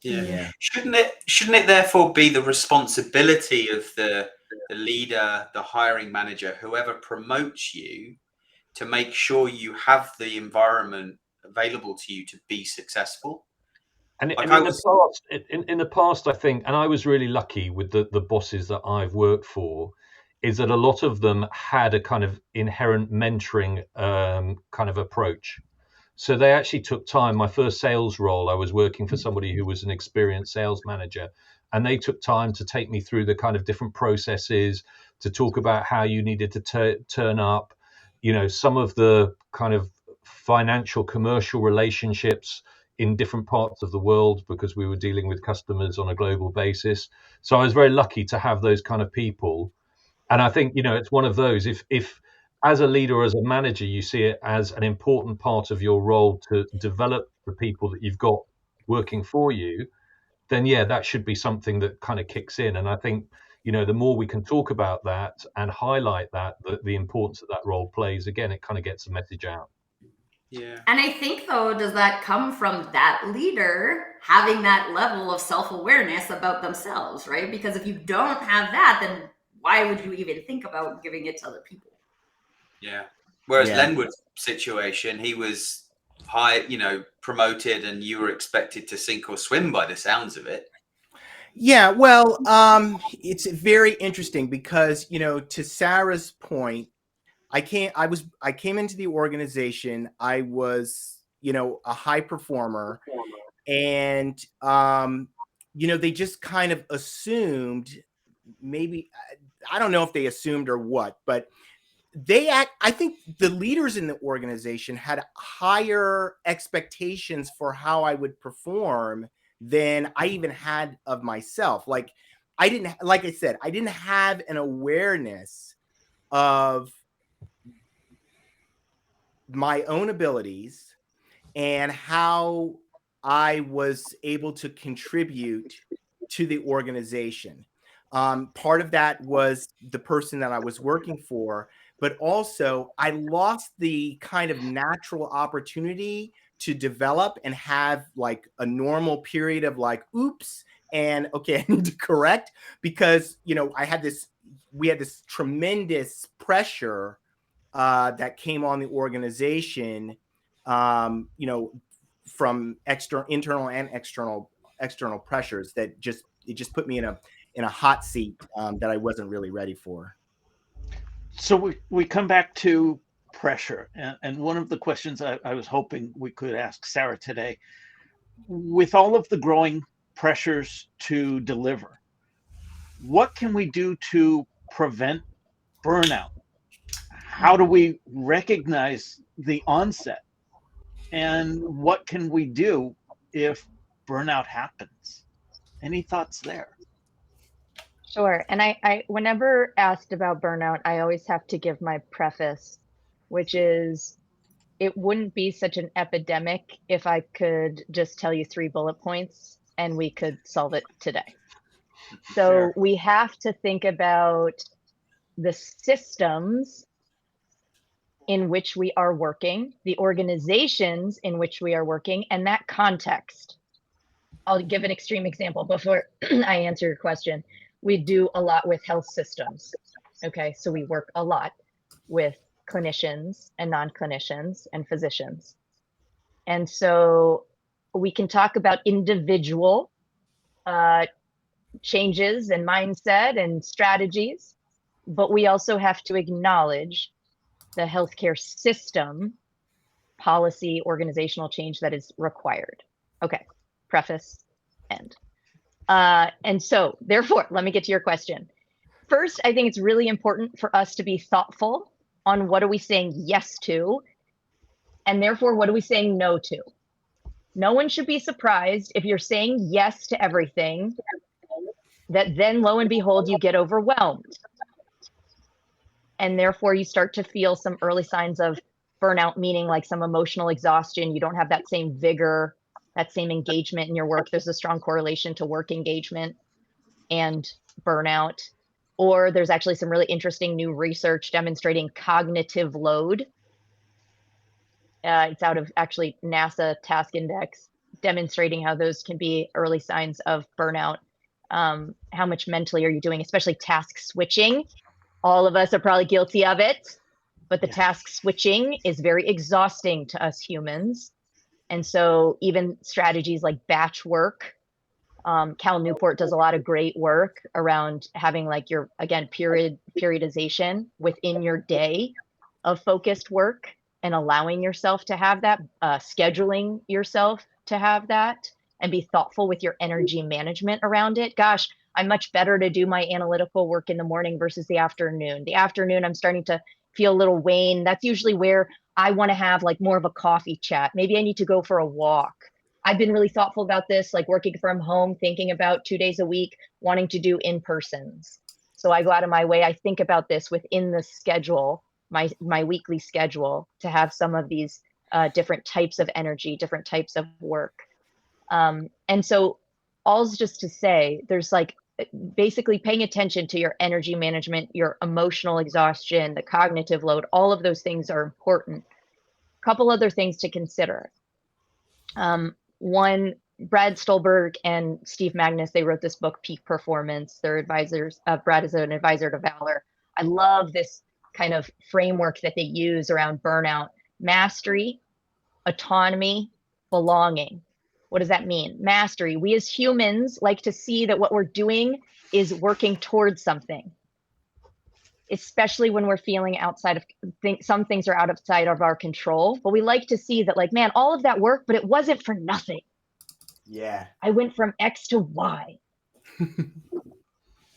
Yeah. Shouldn't it therefore be the responsibility of the leader, the hiring manager, whoever promotes you, to make sure you have the environment available to you to be successful? And in the past, I think, and I was really lucky with the bosses that I've worked for, is that a lot of them had a kind of inherent mentoring kind of approach. So they actually took time. My first sales role, I was working for somebody who was an experienced sales manager, and they took time to take me through the kind of different processes, to talk about how you needed to turn up, you know, some of the kind of financial commercial relationships in different parts of the world, because we were dealing with customers on a global basis. So I was very lucky to have those kind of people. And I think, you know, it's one of those, if as a leader or as a manager, you see it as an important part of your role to develop the people that you've got working for you, then yeah, that should be something that kind of kicks in. And I think, you know, the more we can talk about that and highlight that, the importance that role plays, again, it kind of gets the message out. Yeah. And I think, though, does that come from that leader having that level of self-awareness about themselves, right? Because if you don't have that, then why would you even think about giving it to other people? Yeah. Whereas Lenwood's situation, he was promoted, and you were expected to sink or swim by the sounds of it. Yeah, well, it's very interesting because, you know, to Sarah's point, I came into the organization. I was, you know, a high performer, and you know, they just kind of assumed, maybe, I don't know if they assumed or what, but I think the leaders in the organization had higher expectations for how I would perform than I even had of myself. Like, I didn't, like I said, I didn't have an awareness of my own abilities and how I was able to contribute to the organization. Part of that was the person that I was working for, but also I lost the kind of natural opportunity to develop and have like a normal period of like, oops, and okay, I need to correct, because, you know, we had this tremendous pressure that came on the organization, you know, from internal and external pressures that just put me in a hot seat that I wasn't really ready for. So we come back to pressure, and one of the questions I was hoping we could ask Sarah today, with all of the growing pressures to deliver, what can we do to prevent burnout? How do we recognize the onset? And what can we do if burnout happens? Any thoughts there? Sure. And I whenever asked about burnout, I always have to give my preface, which is it wouldn't be such an epidemic if I could just tell you 3 bullet points and we could solve it today. So Sure. we have to think about the systems in which we are working, the organizations in which we are working, and that context. I'll give an extreme example before I answer your question. We do a lot with health systems. Okay, so we work a lot with clinicians and non-clinicians and physicians. And so we can talk about individual changes and mindset and strategies, but we also have to acknowledge the healthcare system policy, organizational change that is required. Okay, preface, end. And so, therefore, let me get to your question. First, I think it's really important for us to be thoughtful on what are we saying yes to, and therefore, what are we saying no to? No one should be surprised if you're saying yes to everything, that then lo and behold, you get overwhelmed. And therefore, you start to feel some early signs of burnout, meaning like some emotional exhaustion. You don't have that same vigor, that same engagement in your work. There's a strong correlation to work engagement and burnout. Or there's actually some really interesting new research demonstrating cognitive load. It's out of actually NASA Task Index, demonstrating how those can be early signs of burnout. How much mentally are you doing, especially task switching? All of us are probably guilty of it, but the task switching is very exhausting to us humans. And so even strategies like batch work, Cal Newport does a lot of great work around having like your, again, periodization within your day of focused work and allowing yourself to have that, scheduling yourself to have that, and be thoughtful with your energy management around it. Gosh, I'm much better to do my analytical work in the morning versus the afternoon. The afternoon, I'm starting to feel a little wane. That's usually where I want to have like more of a coffee chat. Maybe I need to go for a walk. I've been really thoughtful about this, like working from home, thinking about 2 days a week, wanting to do in-persons. So I go out of my way. I think about this within the schedule, my weekly schedule, to have some of these different types of energy, different types of work. And so all's just to say, there's like basically paying attention to your energy management, your emotional exhaustion, the cognitive load, all of those things are important. A couple other things to consider. One, Brad Stolberg and Steve Magnus, they wrote this book, Peak Performance. They're advisors. Brad is an advisor to Valor. I love this kind of framework that they use around burnout: mastery, autonomy, belonging. What does that mean? Mastery. We as humans like to see that what we're doing is working towards something, especially when we're feeling outside of some things are outside of our control. But we like to see that, like, man, all of that work, but it wasn't for nothing. Yeah. I went from X to Y.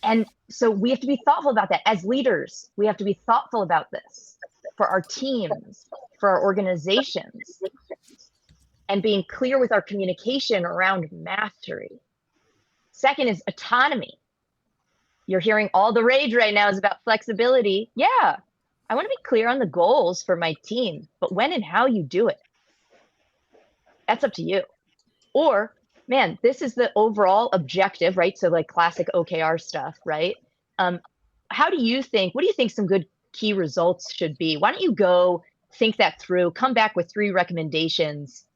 And so we have to be thoughtful about that. As leaders, we have to be thoughtful about this for our teams, for our organizations, and being clear with our communication around mastery. Second is autonomy. you're hearing all the rage right now is about flexibility. Yeah, I want to be clear on the goals for my team, but when and how you do it, that's up to you. Or, man, this is the overall objective, right? So like classic OKR stuff, right? What do you think some good key results should be? Why don't you go think that through, come back with 3 recommendations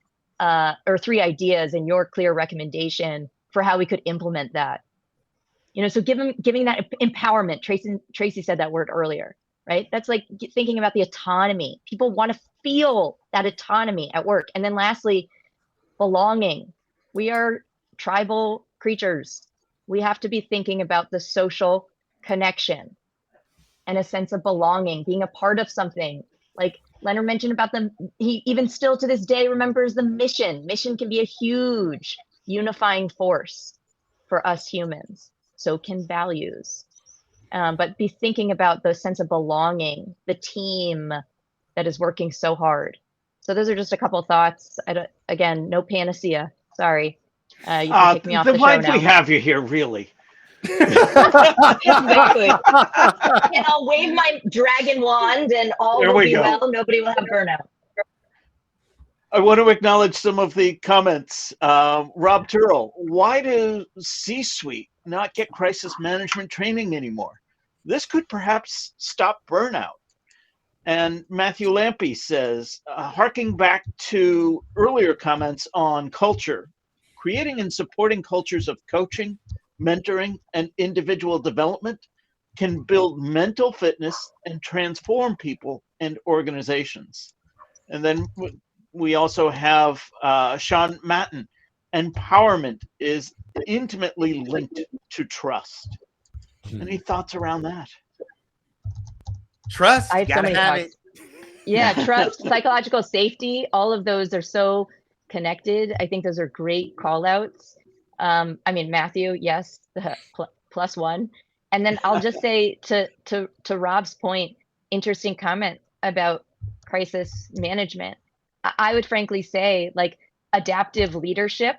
or 3 ideas and your clear recommendation for how we could implement that. So giving that empowerment. Tracy said that word earlier, right? That's like thinking about the autonomy. People want to feel that autonomy at work. And then lastly, belonging. We are tribal creatures. We have to be thinking about the social connection and a sense of belonging, being a part of something. Like Leonard mentioned about he even still to this day remembers the mission. Mission can be a huge unifying force for us humans. So can values. But be thinking about the sense of belonging, the team that is working so hard. So those are just a couple thoughts. Again, no panacea. Sorry. You can kick me off the show now. We have you here, really. Exactly. And I'll wave my dragon wand and all will be well. Nobody will have burnout. I want to acknowledge some of the comments. Rob Turrell, why do C-suite not get crisis management training anymore? This could perhaps stop burnout. And Matthew Lampy says, harking back to earlier comments on culture, creating and supporting cultures of coaching, mentoring, and individual development can build mental fitness and transform people and organizations. And then we also have Sean Matten. Empowerment is intimately linked to trust. Any thoughts around that? Trust. I have so many thoughts. Yeah, trust, psychological safety, all of those are so connected. I think those are great call outs. Matthew, yes, +1. And then I'll just say to Rob's point, interesting comment about crisis management. I would frankly say like adaptive leadership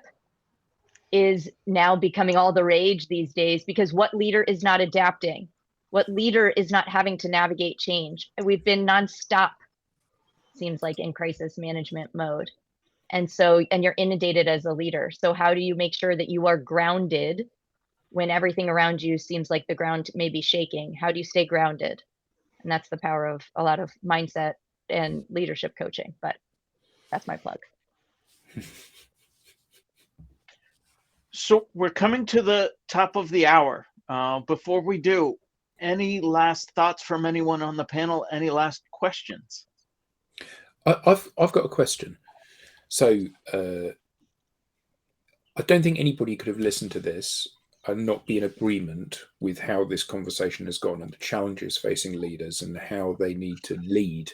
is now becoming all the rage these days, because what leader is not adapting? What leader is not having to navigate change? We've been nonstop, seems like, in crisis management mode. And you're inundated as a leader. So how do you make sure that you are grounded when everything around you seems like the ground may be shaking? How do you stay grounded? And that's the power of a lot of mindset and leadership coaching. But that's my plug. So we're coming to the top of the hour. Before we do, any last thoughts from anyone on the panel? Any last questions? I've got a question. So I don't think anybody could have listened to this and not be in agreement with how this conversation has gone and the challenges facing leaders and how they need to lead.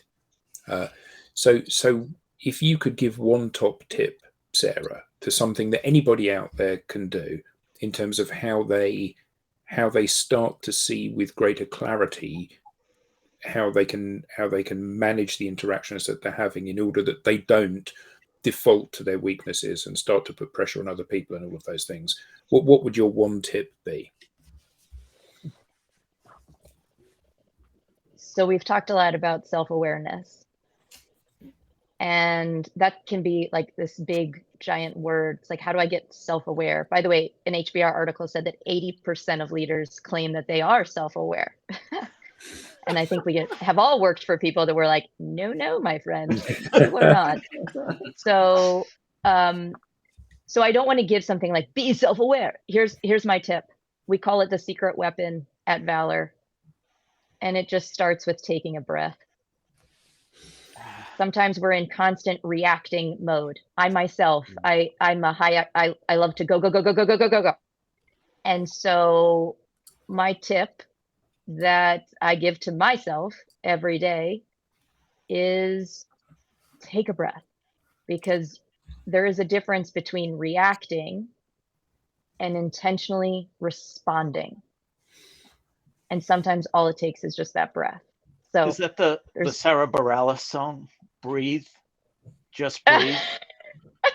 So if you could give one top tip, Sarah, to something that anybody out there can do in terms of how they start to see with greater clarity how they can manage the interactions that they're having in order that they don't default to their weaknesses and start to put pressure on other people and all of those things, what would your one tip be? So we've talked a lot about self-awareness, and that can be like this big giant word. It's like, how do I get self-aware? By the way, an HBR article said that 80% of leaders claim that they are self-aware. And I think we have all worked for people that were like, no, my friend, we're not. So I don't want to give something like be self-aware. Here's my tip. We call it the secret weapon at Valor. And it just starts with taking a breath. Sometimes we're in constant reacting mode. I myself, I love to go. And so my tip that I give to myself every day is take a breath, because there is a difference between reacting and intentionally responding. And sometimes all it takes is just that breath. So is that the Sarah Bareilles song, Breathe? Just breathe.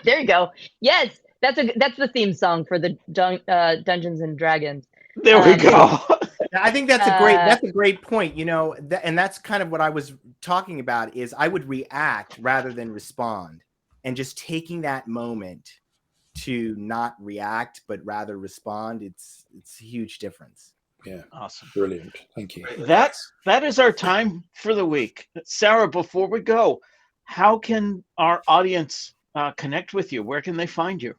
There you go. Yes, that's the theme song for the Dungeons and Dragons. There we go. I think that's a great point. You know, and that's kind of what I was talking about. Is I would react rather than respond, and just taking that moment to not react but rather respond. It's a huge difference. Yeah, Awesome. Brilliant. Thank you. That is our time for the week. Sarah, before we go, how can our audience connect with you? Where can they find you?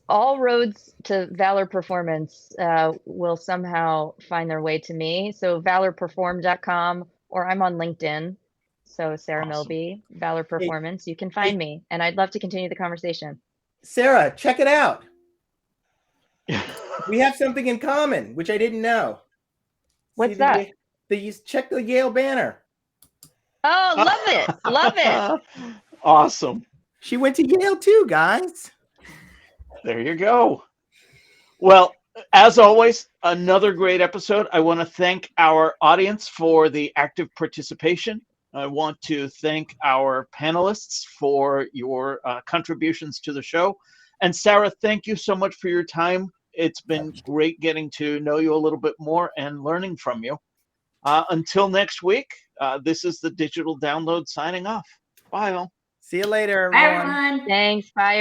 All roads to Valor Performance will somehow find their way to me. So valorperform.com, or I'm on LinkedIn. So Sarah Awesome. Milby, Valor Performance. You can find me, and I'd love to continue the conversation. Sarah, check it out. We have something in common, which I didn't know. What's that? Check the Yale banner. Oh, love it. Love it. Awesome. She went to Yale too, guys. There you go. Well, as always, another great episode. I want to thank our audience for the active participation. I want to thank our panelists for your contributions to the show. And Sarah, thank you so much for your time. It's been great getting to know you a little bit more and learning from you. Until next week, this is the Digital Download signing off. Bye all. See you later, Bye, everyone. everyone. Thanks. Bye.